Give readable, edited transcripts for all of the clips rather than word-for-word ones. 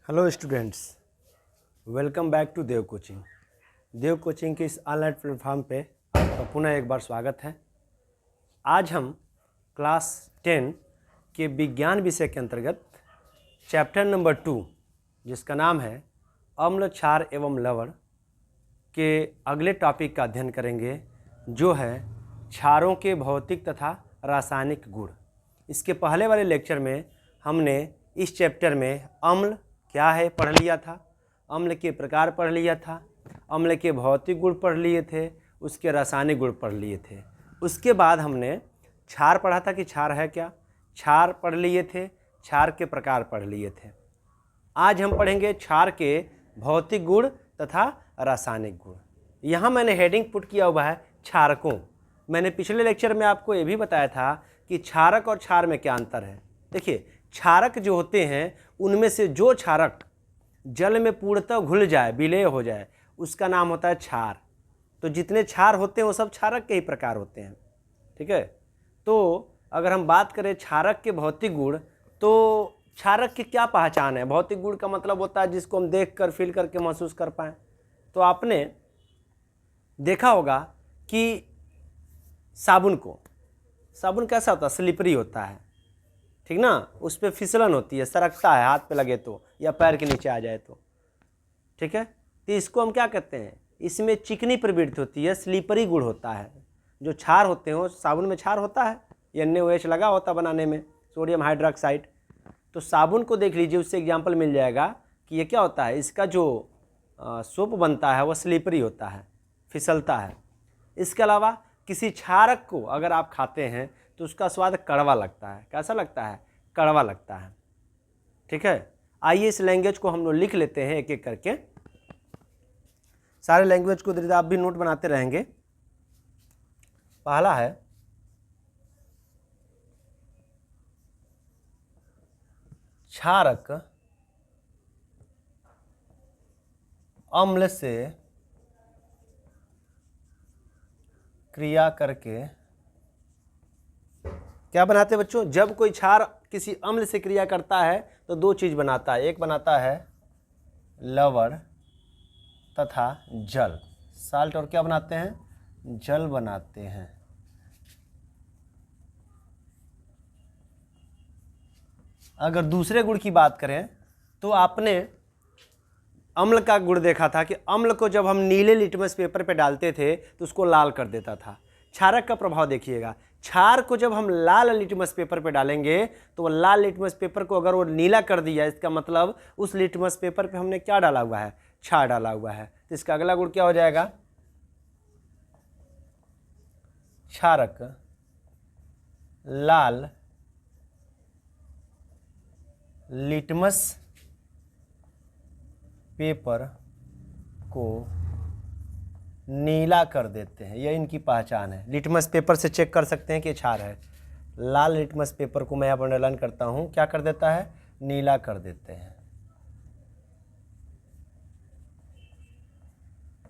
Hello students, welcome back to Dev coaching. Dev coaching के इस online platform पे आपका पुनः एक बार स्वागत है। आज हम क्लास 10 के विज्ञान विषय के अंतर्गत चैप्टर नंबर 2 जिसका नाम है अम्ल, क्षार एवं लवण के अगले टॉपिक का अध्ययन करेंगे, जो है क्षारों के भौतिक तथा रासायनिक गुण। इसके पहले वाले लेक्चर में हमने इस चैप्टर में अम्ल क्या है पढ़ लिया था, अम्ल के प्रकार पढ़ लिया था, अम्ल के भौतिक गुण पढ़ लिए थे, उसके रासायनिक गुण पढ़ लिए थे। उसके बाद हमने क्षार पढ़ा था कि क्षार है क्या, क्षार पढ़ लिए थे, क्षार के प्रकार पढ़ लिए थे। आज हम पढ़ेंगे क्षार के भौतिक गुण तथा रासायनिक गुण। यहाँ मैंने हेडिंग पुट किया हुआ है क्षारकों। मैंने पिछले लेक्चर में आपको ये भी बताया था कि क्षारक और क्षार में क्या अंतर है। देखिए, क्षारक जो होते हैं उनमें से जो क्षारक जल में पूर्णतः घुल जाए, विलय हो जाए, उसका नाम होता है क्षार। तो जितने क्षार होते हैं वो सब क्षारक के ही प्रकार होते हैं। ठीक है, तो अगर हम बात करें क्षारक के भौतिक गुण, तो क्षारक की क्या पहचान है। भौतिक गुण का मतलब होता है जिसको हम देख कर, फील करके महसूस कर पाएँ। तो आपने देखा होगा कि साबुन कैसा होता है, स्लिपरी होता है, ठीक ना, उस पर फिसलन होती है, सरकता है, हाथ पे लगे तो या पैर के नीचे आ जाए तो। ठीक है, तो इसको हम क्या कहते हैं, इसमें चिकनी प्रवृत्ति होती है, स्लिपरी गुण होता है। जो क्षार होते हैं, साबुन में क्षार होता है, NaOH लगा होता है बनाने में, सोडियम हाइड्रोक्साइड। तो साबुन को देख लीजिए, उससे एग्जाम्पल मिल जाएगा कि ये क्या होता है, इसका जो सोप बनता है वो स्लिपरी होता है, फिसलता है। इसके अलावा किसी क्षारक को अगर आप खाते हैं तो उसका स्वाद कड़वा लगता है। कैसा लगता है, कड़वा लगता है। ठीक है, आइए इस लैंग्वेज को हम लोग लिख लेते हैं एक एक करके। सारे लैंग्वेज को धीरे आप भी नोट बनाते रहेंगे। पहला है क्षारक अम्ल से क्रिया करके क्या बनाते हैं बच्चों। जब कोई क्षार किसी अम्ल से क्रिया करता है तो दो चीज बनाता है, एक बनाता है लवण तथा जल, साल्ट, और क्या बनाते हैं, जल बनाते हैं। अगर दूसरे गुण की बात करें तो आपने अम्ल का गुण देखा था कि अम्ल को जब हम नीले लिटमस पेपर पे डालते थे तो उसको लाल कर देता था। क्षारक का प्रभाव देखिएगा, क्षार को जब हम लाल लिटमस पेपर पे डालेंगे तो वो लाल लिटमस पेपर को अगर वो नीला कर दिया, इसका मतलब उस लिटमस पेपर पे हमने क्या डाला हुआ है, क्षार डाला हुआ है। तो इसका अगला गुण क्या हो जाएगा, क्षारक लाल लिटमस पेपर को नीला कर देते हैं। यह इनकी पहचान है। लिटमस पेपर से चेक कर सकते हैं कि क्षार है। लाल लिटमस पेपर को मैं यहाँ पर अंडरलाइन करता हूँ, क्या कर देता है, नीला कर देते हैं।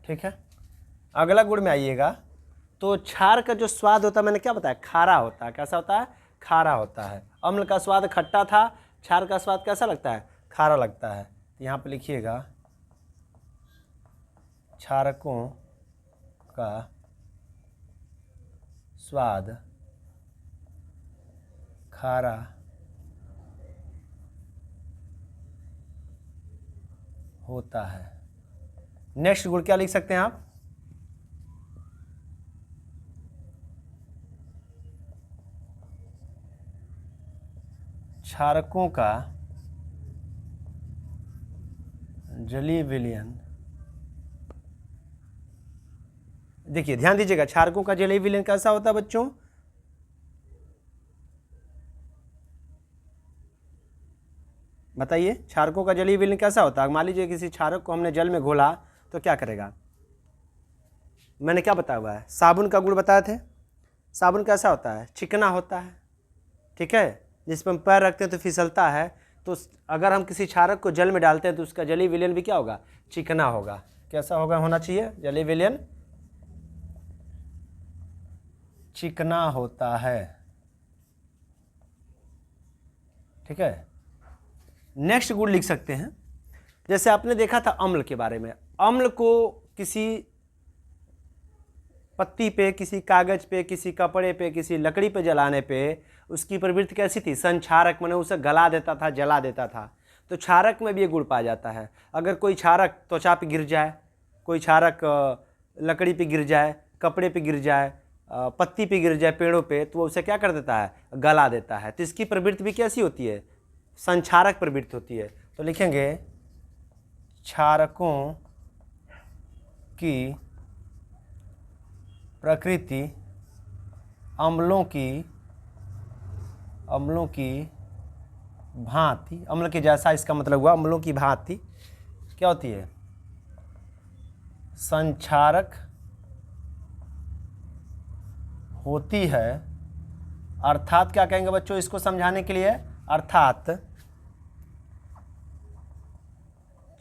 ठीक है, अगला गुण में आइएगा तो क्षार का जो स्वाद होता है, मैंने क्या बताया, खारा होता है। कैसा होता है, खारा होता है। अम्ल का स्वाद खट्टा था, क्षार का स्वाद कैसा लगता है, खारा लगता है। तो यहाँ पे लिखिएगा क्षारकों का स्वाद खारा होता है। नेक्स्ट गुण क्या लिख सकते हैं आप, क्षारकों का जलीय विलयन। देखिए, ध्यान दीजिएगा, क्षारकों का जलीय विलयन कैसा होता है बच्चों, बताइए, क्षारकों का जलीय विलयन कैसा होता है। मान लीजिए किसी क्षारक को हमने जल में घोला तो क्या करेगा, मैंने क्या बताया हुआ है, साबुन का गुण बताए थे। साबुन कैसा होता है, चिकना होता है। ठीक है, जिस पर हम पैर रखते हैं तो फिसलता है। तो अगर हम किसी क्षारक को जल में डालते हैं तो उसका जलीय विलयन भी क्या होगा, चिकना होगा। कैसा होगा, होना चाहिए, जलीय विलयन चिकना होता है। ठीक है, नेक्स्ट गुण लिख सकते हैं जैसे आपने देखा था अम्ल के बारे में, अम्ल को किसी पत्ती पे, किसी कागज पे, किसी कपड़े पे, किसी लकड़ी पे जलाने पे उसकी प्रवृत्ति कैसी थी? संक्षारक, माने उसे गला देता था, जला देता था। तो क्षारक में भी ये गुण पाया जाता है। अगर कोई क्षारक त्वचा पे गिर जाए, कोई क्षारक लकड़ी पे गिर जाए, कपड़े पे गिर जाए, पत्ती पे गिर जाए, पेड़ों पे, तो वो उसे क्या कर देता है? गला देता है। तो इसकी प्रवृत्ति भी कैसी होती है? संक्षारक प्रवृत्ति होती है। तो लिखेंगे क्षारकों की प्रकृति अम्लों की भांति, अम्ल के जैसा इसका मतलब हुआ, अम्लों की भांति क्या होती है? संक्षारक होती है। अर्थात क्या कहेंगे बच्चों इसको समझाने के लिए? अर्थात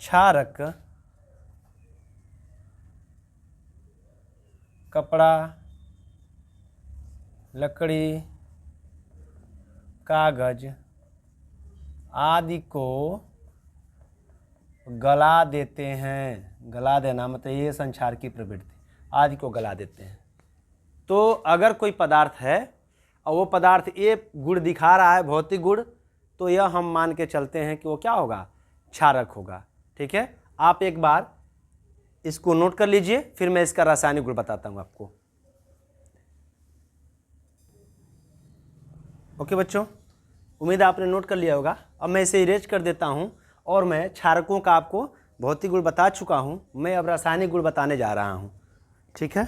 क्षारक कपड़ा, लकड़ी, कागज आदि को गला देते हैं। गला देना मतलब ये संक्षार की प्रवृत्ति, आदि को गला देते हैं। तो अगर कोई पदार्थ है और वो पदार्थ ये गुण दिखा रहा है, भौतिक गुण, तो यह हम मान के चलते हैं कि वो क्या होगा? क्षारक होगा। ठीक है, आप एक बार इसको नोट कर लीजिए, फिर मैं इसका रासायनिक गुण बताता हूं आपको। ओके बच्चों, उम्मीद है आपने नोट कर लिया होगा। अब मैं इसे इरेज कर देता हूं और मैं क्षारकों का आपको भौतिक गुण बता चुका हूं, मैं अब रासायनिक गुण बताने जा रहा हूं। ठीक है,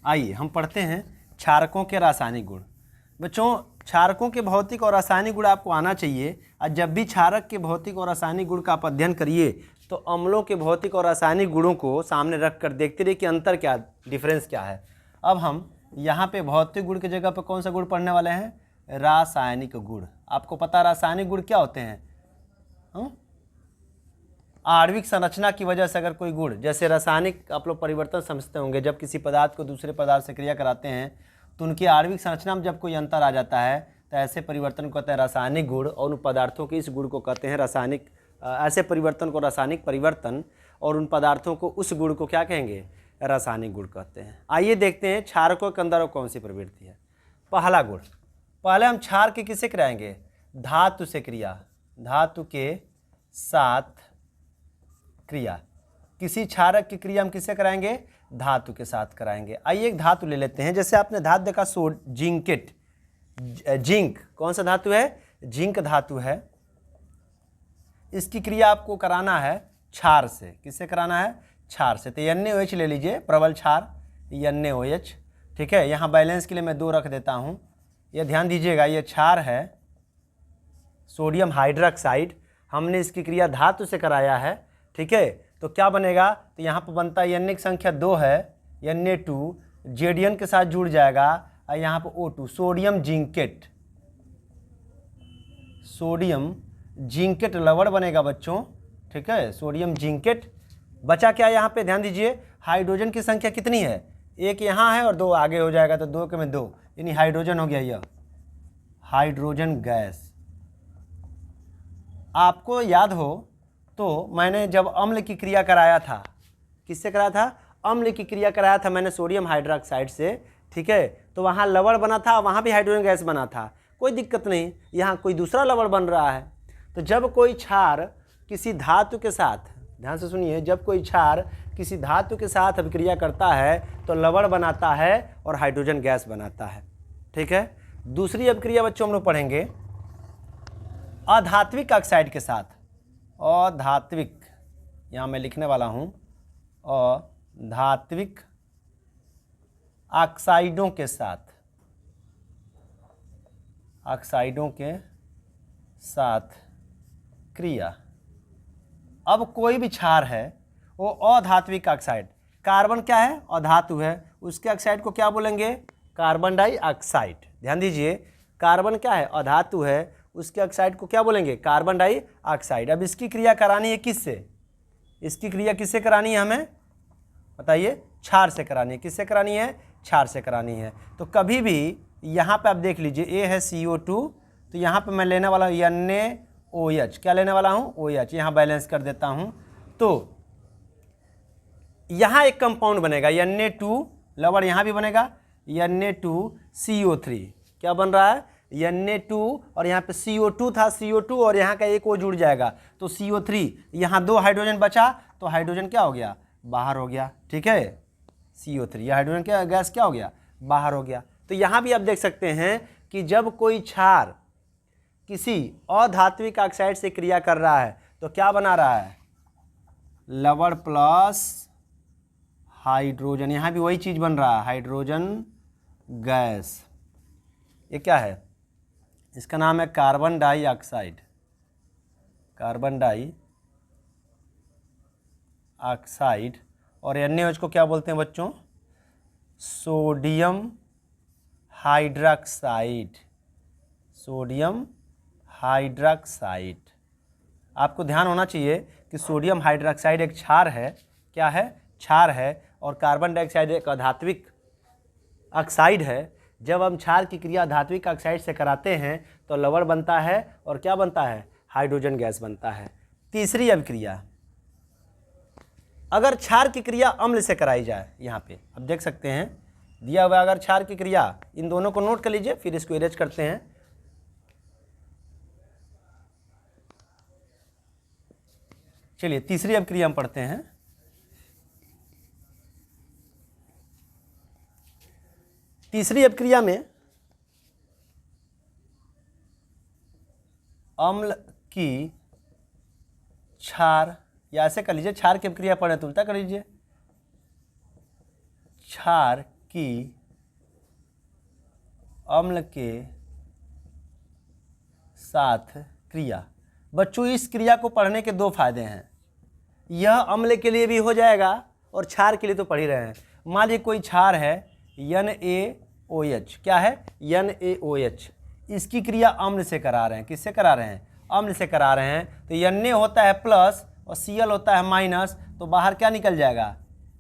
आइए हम पढ़ते हैं क्षारकों के रासायनिक गुण। बच्चों, क्षारकों के भौतिक और रासायनिक गुण आपको आना चाहिए। और जब भी क्षारक के भौतिक और रासायनिक गुण का आप अध्ययन करिए तो अम्लों के भौतिक और रासायनिक गुणों को सामने रख कर देखते रहिए कि अंतर क्या, डिफरेंस क्या है। अब हम यहाँ पे भौतिक गुण की जगह पर कौन सा गुण पढ़ने वाले हैं? रासायनिक गुण। आपको पता रासायनिक गुण क्या होते हैं? आणविक संरचना की वजह से अगर कोई गुण, जैसे रासायनिक आप लोग परिवर्तन समझते होंगे, जब किसी पदार्थ को दूसरे पदार्थ से क्रिया कराते हैं तो उनकी आणविक संरचना में जब कोई अंतर आ जाता है तो ऐसे परिवर्तन को कहते हैं रासायनिक गुण, और उन पदार्थों के इस गुण को कहते हैं रासायनिक, ऐसे परिवर्तन को रासायनिक परिवर्तन, और उन पदार्थों को उस गुण को क्या कहेंगे? रासायनिक गुण कहते हैं। आइए देखते हैं क्षारकों के अंदर कौन सी प्रवृत्ति है। पहला गुण, पहले हम क्षार के किससे कराएंगे? धातु से क्रिया, धातु के साथ क्रिया। किसी क्षारक की क्रिया हम किससे कराएंगे? धातु के साथ कराएंगे। आइए एक धातु ले लेते हैं, जैसे आपने धातु देखा जिंकेट, जिंक कौन सा धातु है? जिंक धातु है। इसकी क्रिया आपको कराना है क्षार से। किससे कराना है? क्षार से। तो NaOH ले लीजिए, प्रबल क्षार NaOH। ठीक है, यहाँ बैलेंस के लिए मैं 2 रख देता हूँ। यह ध्यान दीजिएगा, ये क्षार है सोडियम हाइड्रोक्साइड, हमने इसकी क्रिया धातु से कराया है। ठीक है, तो क्या बनेगा? तो यहाँ पर बनता है Na की संख्या 2 है, Na2 JDN के साथ जुड़ जाएगा और यहाँ पर O2 sodium zincate, sodium zincate लवण बनेगा बच्चों। ठीक है, सोडियम जिंकेट। बचा क्या यहाँ पे? ध्यान दीजिए, हाइड्रोजन की संख्या कितनी है? 1 यहाँ है और 2 आगे हो जाएगा, तो 2 के में 2, यानी हाइड्रोजन हो गया यह हाइड्रोजन गैस। आपको याद हो तो मैंने जब अम्ल की क्रिया कराया था, किससे कराया था? अम्ल की क्रिया कराया था मैंने सोडियम हाइड्रोक्साइड से। ठीक है, तो वहाँ लवण बना था, वहाँ भी हाइड्रोजन गैस बना था, कोई दिक्कत नहीं। यहाँ कोई दूसरा लवण बन रहा है। तो जब कोई क्षार किसी धातु के साथ, ध्यान से सुनिए, जब कोई क्षार किसी धातु के साथ अभिक्रिया करता है तो लवण बनाता है और हाइड्रोजन गैस बनाता है। ठीक है, दूसरी अभिक्रिया बच्चों हम लोग पढ़ेंगे अधात्विक ऑक्साइड के साथ। अधात्विक, यहाँ मैं लिखने वाला हूँ, अधात्विक ऑक्साइडों के साथ, ऑक्साइडों के साथ क्रिया। अब कोई भी क्षार है वो अधात्विक ऑक्साइड, कार्बन क्या है? अधातु है, उसके ऑक्साइड को क्या बोलेंगे? Carbon dioxide. ध्यान दीजिए, कार्बन क्या है? अधातु है, उसके ऑक्साइड को क्या बोलेंगे? Carbon dioxide. अब इसकी क्रिया करानी है किससे? इसकी क्रिया किससे करानी है हमें? बताइए। क्षार से करानी है। किससे करानी है? क्षार से करानी है। तो कभी भी यहाँ पे आप देख लीजिए ए है CO2, तो यहाँ पे मैं लेने वाला हूँ NaOH, क्या लेने वाला हूँ OH, यहाँ बैलेंस कर देता हूँ। तो यहाँ एक कंपाउंड बनेगा Na2, लवड़ यहाँ भी बनेगा Na2CO3, क्या बन रहा है Na2 और यहाँ पे CO2 था, CO2 और यहाँ का एक O जुड़ जाएगा तो CO3, यहाँ 2 हाइड्रोजन बचा तो हाइड्रोजन क्या हो गया बाहर हो गया, ठीक है CO3, यह हाइड्रोजन क्या गैस क्या हो गया बाहर हो गया। तो यहाँ भी आप देख सकते हैं कि जब कोई क्षार किसी अधात्विक ऑक्साइड से क्रिया कर रहा है तो क्या बना रहा है लवड़ प्लस हाइड्रोजन, यहाँ भी वही चीज़ बन रहा है हाइड्रोजन गैस। ये क्या है, इसका नाम है कार्बन डाइऑक्साइड, कार्बन डाइऑक्साइड। और NaOH को क्या बोलते हैं बच्चों सोडियम हाइड्रॉक्साइड, सोडियम हाइड्रॉक्साइड। आपको ध्यान होना चाहिए कि सोडियम हाइड्रॉक्साइड एक क्षार है, क्या है क्षार है, और कार्बन डाइऑक्साइड एक अधात्विक ऑक्साइड है। जब हम क्षार की क्रिया धात्विक ऑक्साइड से कराते हैं तो लवण बनता है और क्या बनता है हाइड्रोजन गैस बनता है। तीसरी अभिक्रिया, अगर क्षार की क्रिया अम्ल से कराई जाए, यहाँ पे आप देख सकते हैं दिया हुआ, अगर क्षार की क्रिया, इन दोनों को नोट कर लीजिए फिर इसको इरेज करते हैं। चलिए तीसरी अभिक्रिया हम पढ़ते हैं। तीसरी अभिक्रिया में अम्ल की क्षार, या ऐसे कर लीजिए क्षार की अभिक्रिया पढ़े तो उल्टा कर लीजिए, क्षार की अम्ल के साथ क्रिया। बच्चों इस क्रिया को पढ़ने के दो फायदे हैं, यह अम्ल के लिए भी हो जाएगा और क्षार के लिए तो पढ़ ही रहे हैं। मान लीजिए कोई क्षार है NaOH, क्या है NaOH, इसकी क्रिया अम्ल से करा रहे हैं, किससे करा रहे हैं अम्ल से करा रहे हैं। तो Na होता है प्लस और Cl होता है माइनस, तो बाहर क्या निकल जाएगा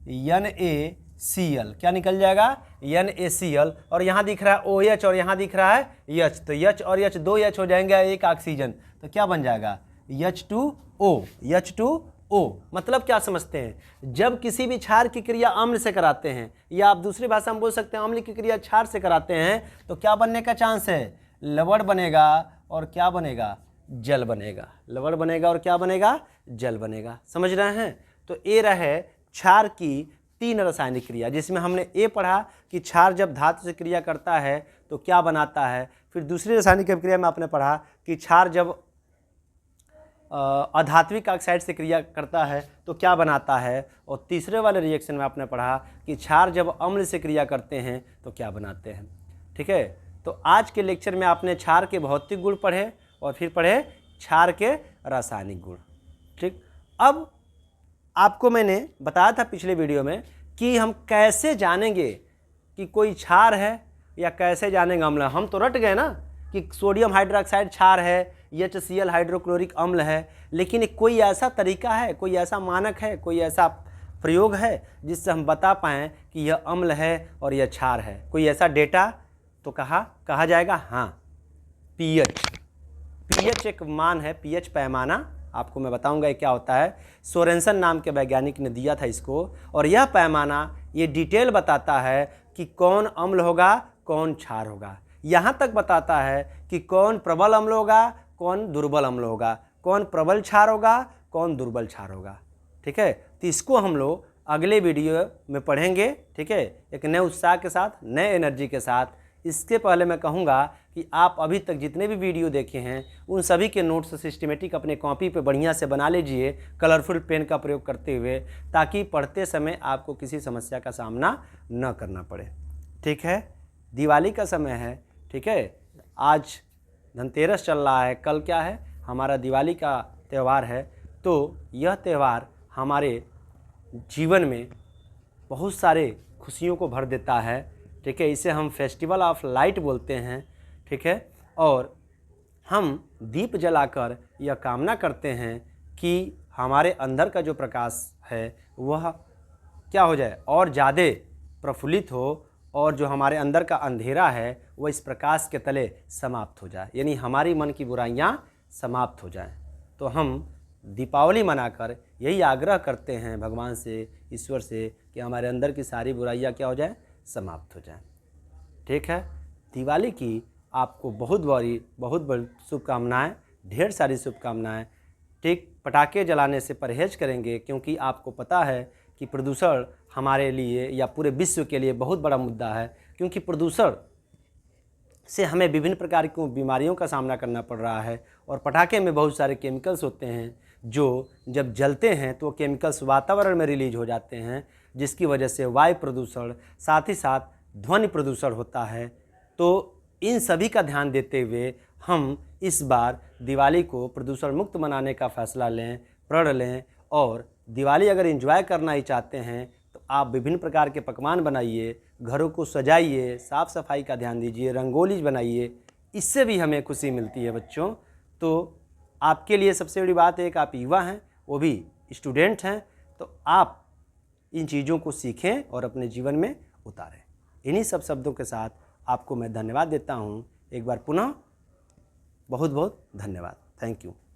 NaCl, क्या निकल जाएगा NaCl, और यहाँ दिख रहा है OH और यहाँ दिख रहा है H, तो H और H दो H हो जाएंगे, एक ऑक्सीजन, तो क्या बन जाएगा H2O, H2O। मतलब क्या समझते हैं, जब किसी भी क्षार की क्रिया अम्ल से कराते हैं, या आप दूसरी भाषा में बोल सकते हैं अम्ल की क्रिया क्षार से कराते हैं, तो क्या बनने का चांस है लवण बनेगा और क्या बनेगा जल बनेगा, लवण बनेगा और क्या बनेगा जल बनेगा। समझ रहे हैं। तो ये रहे क्षार की 3 रासायनिक क्रिया, जिसमें हमने ये पढ़ा कि क्षार जब धातु से क्रिया करता है तो क्या बनाता है। फिर दूसरी रासायनिक अभिक्रिया में आपने पढ़ा कि क्षार जब अधात्विक ऑक्साइड से क्रिया करता है तो क्या बनाता है, और तीसरे वाले रिएक्शन में आपने पढ़ा कि क्षार जब अम्ल से क्रिया करते हैं तो क्या बनाते हैं। ठीक है, तो आज के लेक्चर में आपने क्षार के भौतिक गुण पढ़े और फिर पढ़े क्षार के रासायनिक गुण। ठीक, अब आपको मैंने बताया था पिछले वीडियो में कि हम कैसे जानेंगे कि कोई क्षार है या कैसे जानेंगे अम्ल। हम तो रट गए ना कि सोडियम हाइड्रोक्साइड क्षार है, HCl हाइड्रोक्लोरिक अम्ल है, लेकिन कोई ऐसा तरीका है, कोई ऐसा मानक है, कोई ऐसा प्रयोग है जिससे हम बता पाएँ कि यह अम्ल है और यह क्षार है। कोई ऐसा डेटा तो कहा जाएगा हाँ पीएच एक मान है, पीएच पैमाना, आपको मैं बताऊंगा ये क्या होता है। सोरेंसन नाम के वैज्ञानिक ने दिया था इसको, और यह पैमाना ये डिटेल बताता है कि कौन अम्ल होगा कौन क्षार होगा। यहाँ तक बताता है कि कौन प्रबल अम्ल होगा कौन दुर्बल अम्ल होगा, कौन प्रबल क्षार होगा कौन दुर्बल क्षार होगा। ठीक है, तो इसको हम लोग अगले वीडियो में पढ़ेंगे। ठीक है, एक नए उत्साह के साथ, नए एनर्जी के साथ। इसके पहले मैं कहूँगा कि आप अभी तक जितने भी वीडियो देखे हैं उन सभी के नोट्स सिस्टमेटिक अपने कॉपी पे बढ़िया से बना लीजिए, कलरफुल पेन का प्रयोग करते हुए, ताकि पढ़ते समय आपको किसी समस्या का सामना न करना पड़े। ठीक है, दिवाली का समय है। ठीक है, आज धनतेरस चल रहा है, कल क्या है हमारा दिवाली का त्यौहार है। तो यह त्यौहार हमारे जीवन में बहुत सारे खुशियों को भर देता है। ठीक है, इसे हम फेस्टिवल ऑफ लाइट बोलते हैं। ठीक है, और हम दीप जलाकर यह कामना करते हैं कि हमारे अंदर का जो प्रकाश है वह क्या हो जाए और ज़्यादा प्रफुल्लित हो, और जो हमारे अंदर का अंधेरा है वह इस प्रकाश के तले समाप्त हो जाए, यानी हमारी मन की बुराइयां समाप्त हो जाएं। तो हम दीपावली मनाकर यही आग्रह करते हैं भगवान से, ईश्वर से, कि हमारे अंदर की सारी बुराइयां क्या हो जाए, समाप्त हो जाएं। ठीक है, दिवाली की आपको बहुत बड़ी शुभकामनाएं, ढेर सारी शुभकामनाएं। ठीक, पटाखे जलाने से परहेज करेंगे, क्योंकि आपको पता है कि प्रदूषण हमारे लिए या पूरे विश्व के लिए बहुत बड़ा मुद्दा है, क्योंकि प्रदूषण से हमें विभिन्न प्रकार की बीमारियों का सामना करना पड़ रहा है। और पटाखे में बहुत सारे केमिकल्स होते हैं जो जब जलते हैं तो केमिकल्स वातावरण में रिलीज हो जाते हैं, जिसकी वजह से वायु प्रदूषण, साथ ही साथ ध्वनि प्रदूषण होता है। तो इन सभी का ध्यान देते हुए हम इस बार दिवाली को प्रदूषण मुक्त मनाने का फैसला लें, प्रण लें। और दिवाली अगर एंजॉय करना ही चाहते हैं तो आप विभिन्न प्रकार के पकवान बनाइए, घरों को सजाइए, साफ़ सफाई का ध्यान दीजिए, रंगोली बनाइए, इससे भी हमें खुशी मिलती है बच्चों। तो आपके लिए सबसे बड़ी बात है कि आप युवा हैं, वो भी स्टूडेंट हैं, तो आप इन चीज़ों को सीखें और अपने जीवन में उतारें। इन्हीं सब शब्दों के साथ आपको मैं धन्यवाद देता हूँ। एक बार पुनः बहुत बहुत धन्यवाद। Thank you.